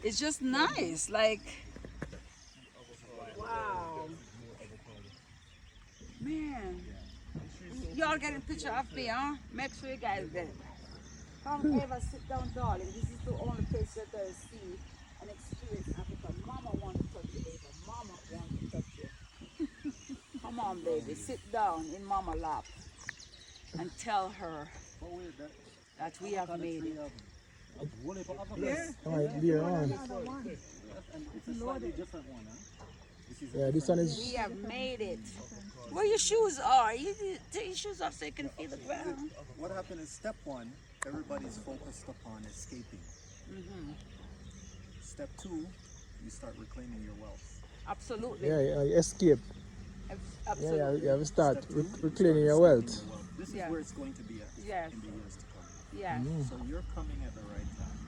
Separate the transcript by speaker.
Speaker 1: it's just nice. Like, wow. Man. Y'all getting a picture of me, huh? Make sure you guys get it. Come ever sit down, darling. This is the only place you're going to see and experience Africa. Mama wants to touch you, baby. Mama wants to touch you. Come on, baby. Sit down in Mama lap and tell her that we have made it.
Speaker 2: Yeah.
Speaker 3: Might be around.
Speaker 2: It's a slightly different one, huh?
Speaker 3: Yeah, this one is.
Speaker 1: We have made it. Where your shoes are? You take your shoes off so you can feel the ground.
Speaker 2: What happened is step one, everybody's focused upon escaping. Step two, you start reclaiming your wealth.
Speaker 1: Absolutely.
Speaker 3: Yeah, escape.
Speaker 1: Absolutely.
Speaker 3: Yeah, we start
Speaker 2: Step two,
Speaker 3: reclaiming
Speaker 2: you
Speaker 3: your
Speaker 2: start
Speaker 3: wealth.
Speaker 2: reclaiming your wealth. This is
Speaker 1: Yeah.
Speaker 2: where it's going to be at
Speaker 1: Yes.
Speaker 2: in the years to come.
Speaker 1: Yeah.
Speaker 2: So you're coming at the right time.